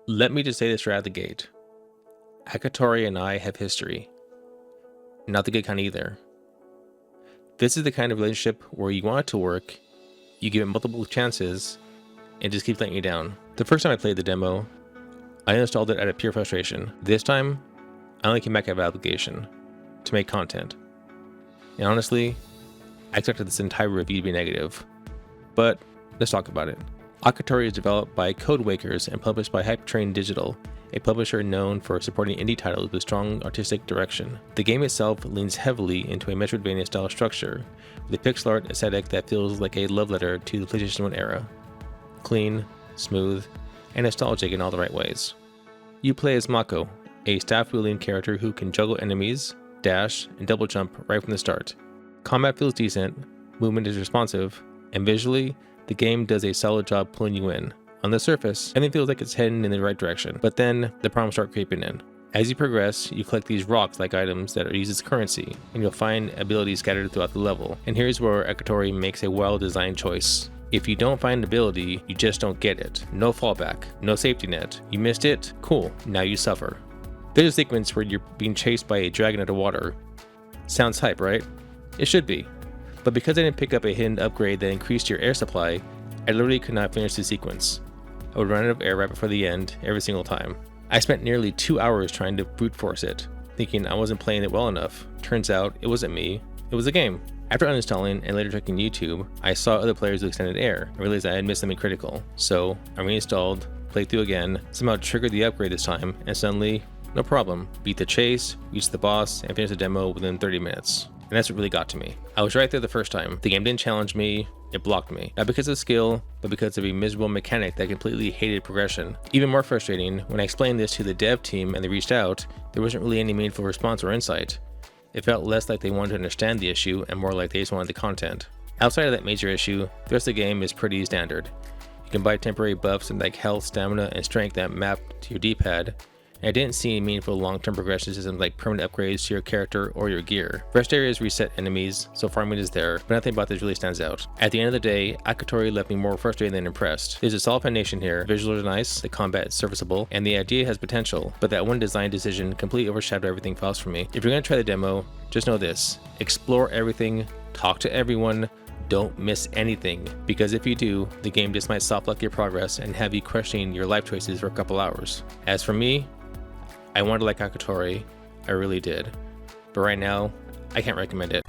Let me just say this right out of the gate. Akatori and I have history. Not the good kind either. This is the kind of relationship where you want it to work, you give it multiple chances, and just keeps letting you down. The first time I played the demo, I uninstalled it out of pure frustration. This time, I only came back out of obligation to make content. And honestly, I expected this entire review to be negative. But let's talk about it. Akatori is developed by Codewakers and published by Hype Train Digital, a publisher known for supporting indie titles with strong artistic direction. The game itself leans heavily into a Metroidvania style structure, with a pixel art aesthetic that feels like a love letter to the PlayStation 1 era. Clean, smooth, and nostalgic in all the right ways. You play as Mako, a staff-wielding character who can juggle enemies, dash, and double jump right from the start. Combat feels decent, movement is responsive, and visually, the game does a solid job pulling you in. On the surface, everything feels like it's heading in the right direction, but then the problems start creeping in. As you progress, you collect these rocks-like items that are used as currency, and you'll find abilities scattered throughout the level. And here's where Akatori makes a well-designed choice. If you don't find an ability, you just don't get it. No fallback, no safety net. You missed it? Cool, now you suffer. There's a sequence where you're being chased by a dragon out of water. Sounds hype, right? It should be. But because I didn't pick up a hidden upgrade that increased your air supply, I literally could not finish the sequence. I would run out of air right before the end every single time. I spent nearly 2 hours trying to brute force it, thinking I wasn't playing it well enough. Turns out it wasn't me, it was the game. After uninstalling and later checking YouTube, I saw other players with extended air and realized I had missed something critical. So I reinstalled, played through again, somehow triggered the upgrade this time, and suddenly, no problem. Beat the chase, reached the boss, and finished the demo within 30 minutes. And that's what really got to me. I was right there the first time. The game didn't challenge me, it blocked me. Not because of skill, but because of a miserable mechanic that completely hated progression. Even more frustrating, when I explained this to the dev team and they reached out, there wasn't really any meaningful response or insight. It felt less like they wanted to understand the issue and more like they just wanted the content. Outside of that major issue, the rest of the game is pretty standard. You can buy temporary buffs like health, stamina, and strength that map to your D-pad, and I didn't see any meaningful long-term progression systems like permanent upgrades to your character or your gear. Rest areas reset enemies, so farming is there, but nothing about this really stands out. At the end of the day, Akatori left me more frustrated than impressed. There's a solid foundation here, visuals are nice, the combat is serviceable, and the idea has potential, but that one design decision completely overshadowed everything else for me. If you're gonna try the demo, just know this: explore everything, talk to everyone, don't miss anything, because if you do, the game just might soft lock your progress and have you questioning your life choices for a couple hours. As for me, I wanted to like Akatori, I really did, but right now, I can't recommend it.